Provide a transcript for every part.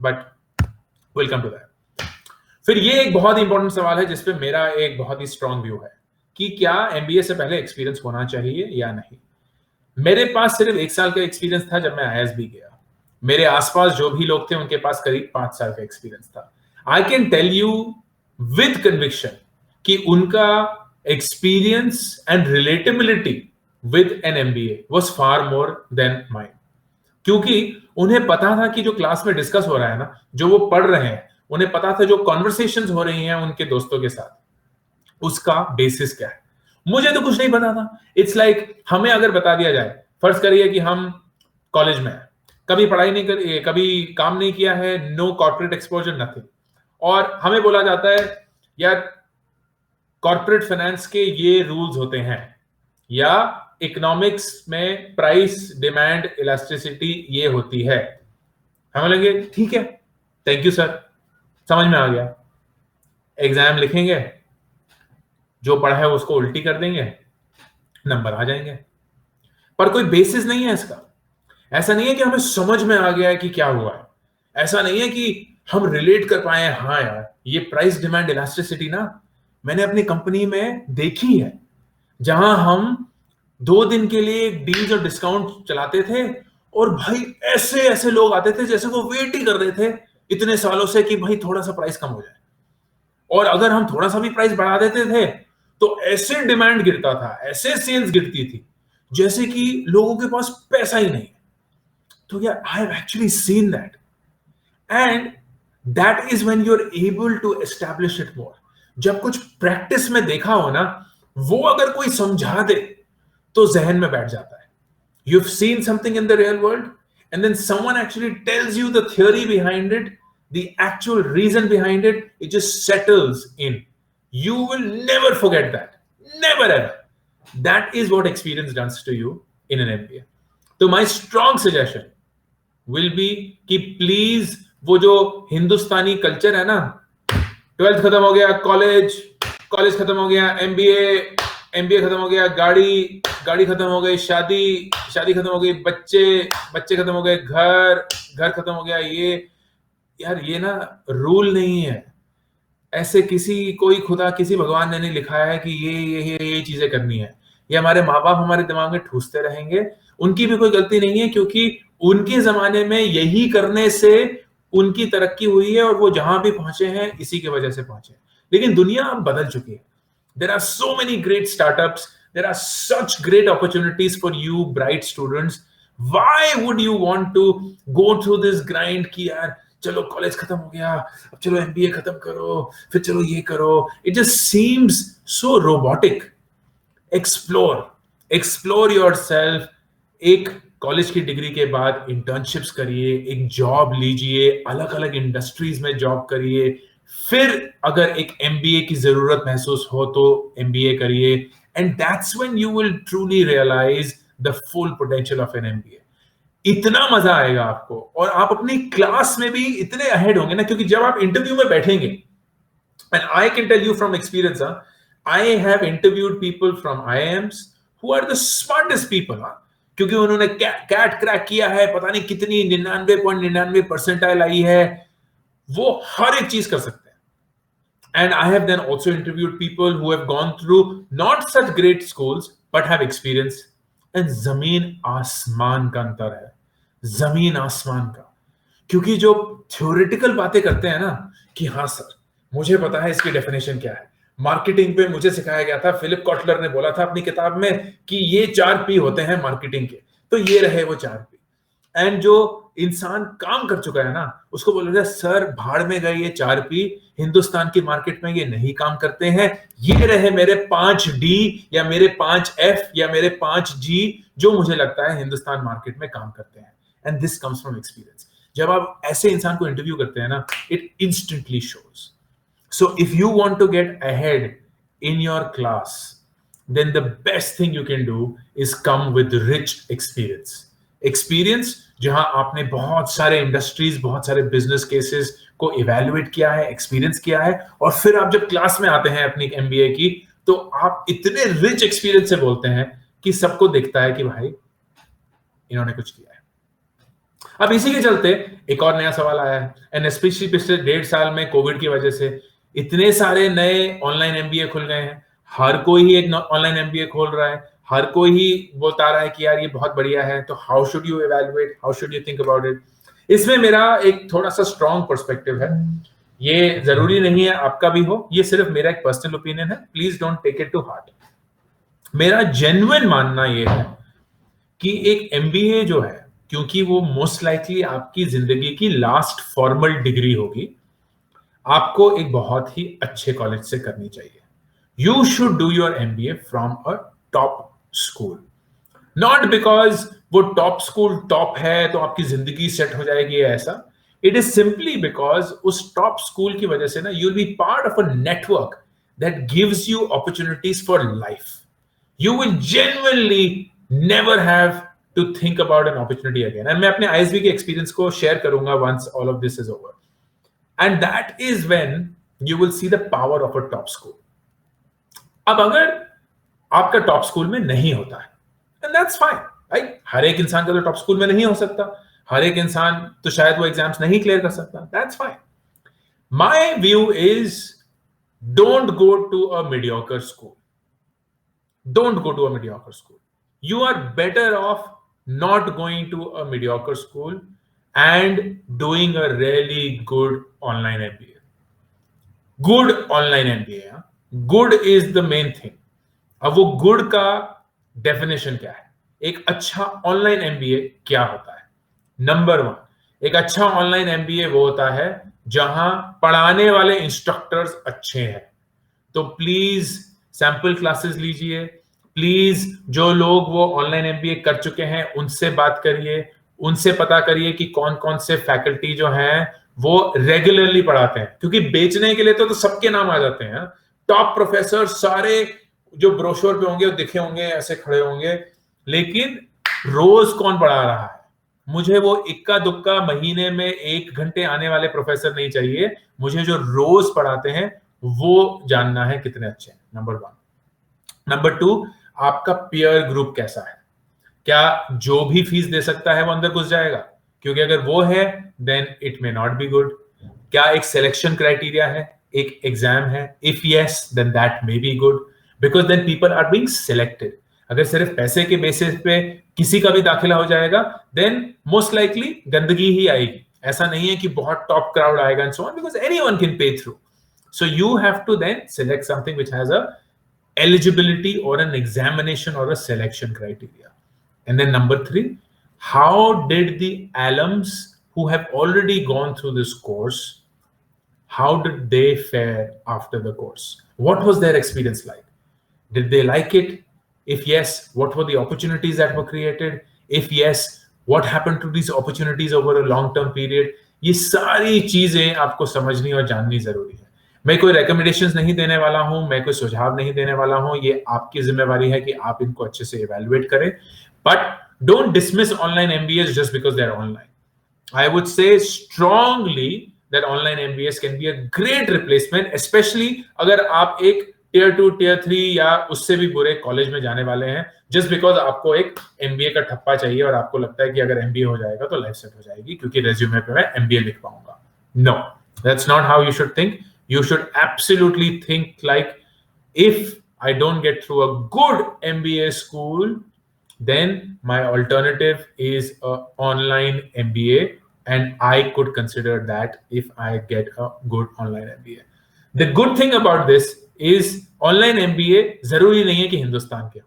But will come to that. फिर ये एक बहुत ही इंपॉर्टेंट सवाल है जिसपे मेरा एक बहुत ही स्ट्रांग व्यू है कि क्या एमबीए से पहले एक्सपीरियंस होना चाहिए या नहीं। मेरे पास सिर्फ 1 साल का एक्सपीरियंस था जब मैं आईएसबी गया। मेरे आसपास जो भी लोग थे उनके पास करीब 5 साल का एक्सपीरियंस था। I can tell you with conviction कि उनका experience and relatability with an MBA was far more than mine, क्योंकि उन्हें पता था कि जो क्लास में डिस्कस हो रहा है ना, जो वो पढ़ रहे हैं, उन्हें पता था जो कॉन्वर्सेशंस हो रही हैं उनके दोस्तों के साथ, उसका बेसिस क्या है। मुझे तो कुछ नहीं पता था। इट्स लाइक हमें अगर बता दिया जाए, फर्ज करिए कि हम कॉलेज में हैं, कभी पढ़ाई नहीं करी, कभी काम नहीं किया है, नो कॉर्पोरेट एक्सपोजर नथिंग, और हमें बोला जाता है यार कॉर्पोरेट फाइनेंस के ये रूल्स होते हैं, या इकोनॉमिक्स में प्राइस डिमांड इलास्टिसिटी ये होती है। हमें लगे ठीक है, थैंक यू सर, समझ में आ गया। एग्जाम लिखेंगे, जो पढ़ा है उसको उल्टी कर देंगे, नंबर आ जाएंगे। पर कोई बेसिस नहीं है इसका। ऐसा नहीं है कि हमें समझ में आ गया है कि क्या हुआ है। ऐसा नहीं है कि हम रिलेट कर पाए हैं, हाँ यार ये प्राइस डिमांड इलास्टिसिटी ना मैंने अपनी कंपनी में देखी है, जहां हम 2 दिन के लिए डील्स और डिस्काउंट चलाते थे, और भाई ऐसे ऐसे लोग आते थे जैसे वो वेट ही कर रहे थे इतने सालों से कि भाई थोड़ा सा प्राइस कम हो जाए, और अगर हम थोड़ा सा भी प्राइस बढ़ा देते थे तो ऐसे डिमांड गिरता था, ऐसे सेल्स गिरती थी जैसे कि लोगों के पास पैसा ही नहीं है। तो यार I have actually seen that, and that is when you are able to establish it more. जब कुछ प्रैक्टिस में देखा हो ना, वो अगर कोई समझा दे तो जहन में बैठ जाता है। You've seen something in the real world, and then someone actually tells you the theory behind it, the actual reason behind it, it just settles in. You will never forget that. Never ever. That is what experience does to you in an MBA. So my strong suggestion will be कि please वो जो हिंदुस्तानी culture है ना, 12th खत्म हो गया, college खत्म हो गया, एमबीए खत्म हो गया, गाड़ी खत्म हो गई, शादी खत्म हो गई, बच्चे खत्म हो गए, घर खत्म हो गया, ये यार ये ना रूल नहीं है। ऐसे कोई खुदा, किसी भगवान ने नहीं लिखा है कि ये चीजें करनी है। ये हमारे माँ बाप हमारे दिमाग में ठूसते रहेंगे। उनकी भी कोई गलती नहीं है, क्योंकि उनके जमाने में यही करने से उनकी तरक्की हुई है, और वो जहां भी पहुंचे हैं इसी की वजह से पहुंचे। लेकिन दुनिया अब बदल चुकी है। There are so many great startups. There are such great opportunities for you, bright students. Why would you want to go through this grind कि यार चलो कॉलेज खत्म हो गया, अब चलो एमबीए खत्म करो, फिर चलो ये करो। It just seems so robotic. Explore yourself. एक कॉलेज की डिग्री के बाद इंटर्नशिप्स करिए, एक जॉब लीजिए, अलग अलग इंडस्ट्रीज में जॉब करिए, फिर अगर एक एमबीए की जरूरत महसूस हो तो एमबीए करिए, and that's when you will truly realise the full potential of an MBA. इतना मजा आएगा आपको, और आप अपनी क्लास में भी इतने अहेड होंगे ना, क्योंकि जब आप इंटरव्यू में बैठेंगे, and I can tell you from experience, I have interviewed people from IIMs who are the smartest people, क्योंकि उन्होंने कैट क्रैक किया है, पता नहीं कितनी 99.99% आई है, वो हर एक चीज कर सकते हैं। And I have then also interviewed people who have gone through not such great schools but have experience, and जमीन आसमान का अंतर है, जमीन आसमान का। क्योंकि जो थ्योरेटिकल बातें करते हैं ना कि हाँ सर मुझे पता है इसकी डेफिनेशन क्या है, मार्केटिंग पे मुझे सिखाया गया था, फिलिप कॉटलर ने बोला था अपनी किताब में कि ये 4 P होते हैं मार्केटिंग के, तो ये रहे वो 4 P। एंड जो इंसान काम कर चुका है ना, उसको बोलोगे सर भाड़ में गए ये 4 P, हिंदुस्तान की मार्केट में ये नहीं काम करते हैं, ये रहे मेरे 5D या मेरे 5F या मेरे 5G, जो मुझे लगता है हिंदुस्तान मार्केट में काम करते हैं। And this comes from experience. जब आप ऐसे इंसान को इंटरव्यू करते हैं ना, it instantly shows. So if you want to get ahead in your class, then the best thing you can do is come with rich experience. Experience जहां आपने बहुत सारे इंडस्ट्रीज, बहुत सारे बिजनेस केसेस को इवैल्यूएट किया है, एक्सपीरियंस किया है, और फिर आप जब क्लास में आते हैं अपनी एमबीए की, तो आप इतने रिच एक्सपीरियंस से बोलते हैं कि सबको दिखता है कि भाई इन्होंने कुछ किया है। अब इसी के चलते एक और नया सवाल आया है, एंड स्पेशली पिछले 1.5 साल में कोविड की वजह से इतने सारे नए ऑनलाइन एमबीए खुल गए हैं, हर कोई ही एक ऑनलाइन एमबीए खोल रहा है, हर कोई ही बता रहा है कि यार ये बहुत बढ़िया है, तो how should you evaluate, how should you think about it. इसमें मेरा एक थोड़ा सा स्ट्रॉन्ग पर्सपेक्टिव है, ये जरूरी नहीं है आपका भी हो, ये सिर्फ मेरा एक पर्सनल ओपिनियन है, please don't take it to heart. मेरा जेन्युइन मानना ये है कि एक एमबीए जो है, क्योंकि वो मोस्ट लाइकली आपकी जिंदगी की लास्ट फॉर्मल डिग्री होगी, आपको एक बहुत ही अच्छे कॉलेज से करनी चाहिए। You should do your MBA from a top school, not because वो टॉप स्कूल टॉप है तो आपकी जिंदगी सेट हो जाएगी ऐसा। इट इज सिंपली बिकॉज उस टॉप स्कूल की वजह से ना you will be part of a network that gives you opportunities for life. You will genuinely never have to think about an opportunity again. And मैं अपने ISB के experience को share करूंगा once all of this is over. And that is when you will see the power of a top school. अब अगर आपका top school में नहीं होता है, and that's fine, right? हर एक इंसान का तो टॉप स्कूल में नहीं हो सकता, हर एक इंसान तो शायद वो एग्जाम्स नहीं क्लियर कर सकता, that's fine. My view is don't go to a mediocre school. Don't go to a mediocre school. You are better off not going to a mediocre school and doing a really good online MBA. Good online MBA. Good is the main thing. अब वो good का definition क्या है? एक अच्छा online MBA क्या होता है? नंबर 1, एक अच्छा ऑनलाइन MBA वो होता है जहां पढ़ाने वाले इंस्ट्रक्टर्स अच्छे हैं। तो प्लीज सैंपल क्लासेस लीजिए, प्लीज जो लोग वो ऑनलाइन एमबीए कर चुके हैं उनसे बात करिए, उनसे पता करिए कि कौन कौन से फैकल्टी जो हैं वो रेगुलरली पढ़ाते हैं, क्योंकि बेचने के लिए तो सबके नाम आ जाते हैं। टॉप प्रोफेसर सारे जो ब्रोशोर पे होंगे दिखे होंगे, ऐसे खड़े होंगे, लेकिन रोज कौन पढ़ा रहा है? मुझे वो इक्का दुक्का महीने में 1 घंटे आने वाले प्रोफेसर नहीं चाहिए, मुझे जो रोज पढ़ाते हैं वो जानना है कितने अच्छे हैं। नंबर 1। नंबर 2, आपका पीयर ग्रुप कैसा है? क्या जो भी फीस दे सकता है वो अंदर घुस जाएगा? क्योंकि अगर वो है then it may not be good. क्या एक सिलेक्शन क्राइटेरिया है, एक एग्जाम है? If yes then that may be good, because then people are being selected. अगर सिर्फ पैसे के बेसिस पे किसी का भी दाखिला हो जाएगा देन मोस्ट लाइकली गंदगी ही आएगी। ऐसा नहीं है कि बहुत टॉप क्राउड आएगा and so on, because anyone can pay through. So you have to then select something which has a eligibility or an examination or a selection criteria. And then number 3, how did the alums who have already gone through this course, how did they fare after the course? What was their experience like? Did they like it? If yes, what were the opportunities that were created? If yes, what happened to these opportunities over a long-term period? ये सारी चीजें आपको समझनी और जाननी जरूरी है। मैं कोई रिकमेंडेशंस नहीं देने वाला हूं, मैं कोई सुझाव नहीं देने वाला हूं, ये आपकी जिम्मेवारी है कि आप इनको अच्छे से इवैल्यूएट करें। But don't dismiss online MBAs just because they are online. I would say strongly that online MBAs can be a great replacement, specially अगर आप एक टियर 2, टियर 3 या उससे भी बुरे कॉलेज में जाने वाले हैं, जस्ट बिकॉज आपको एक एमबीए का ठप्पा चाहिए और आपको लगता है कि अगर एमबीए हो जाएगा तो लाइफ सेट हो जाएगी क्योंकि रेज्यूमे पे मैं एमबीए लिख पाऊंगा। No, that's not how you should think. You should absolutely think like, if I don't get through a good MBA school, then my alternative is a online MBA, and I could consider that if I get a good online MBA. The good thing about this is online MBA जरूरी नहीं है कि हिंदुस्तान के हो।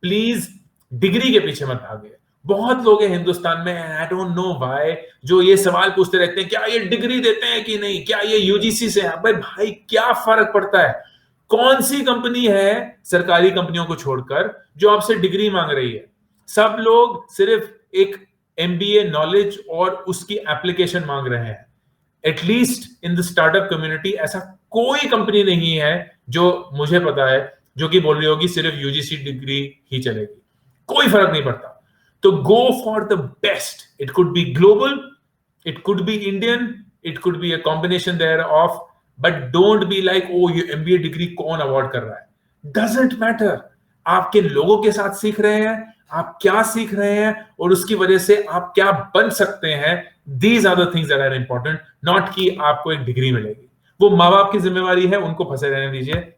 Please degree के पीछे मत भागिए। बहुत लोग हैं हिंदुस्तान में, आई डोंट नो व्हाई, जो ये सवाल पूछते रहते हैं, क्या ये डिग्री देते हैं कि नहीं, क्या ये यूजीसी से है? भाई क्या फर्क पड़ता है? कौन सी कंपनी है सरकारी कंपनियों को छोड़कर जो आपसे डिग्री मांग रही है? सब लोग सिर्फ एक एमबीए नॉलेज और उसकी एप्लीकेशन मांग रहे हैं। At least in the startup community ऐसा कोई कंपनी नहीं है जो मुझे पता है जो कि बोल रही होगी सिर्फ यूजीसी डिग्री ही चलेगी। कोई फर्क नहीं पड़ता। तो go for the best. It could be global, it could be Indian, it could be a combination thereof, but don't be like, oh, ये MBA डिग्री कौन अवॉर्ड कर रहा है? Doesn't matter. आप किन लोगों के साथ सीख रहे हैं, आप क्या सीख रहे हैं और उसकी वजह से आप क्या बन सकते हैं। These are the things that are important, not कि आपको एक डिग्री मिलेगी। वो माँ बाप की जिम्मेवारी है, उनको फंसे रहने दीजिए।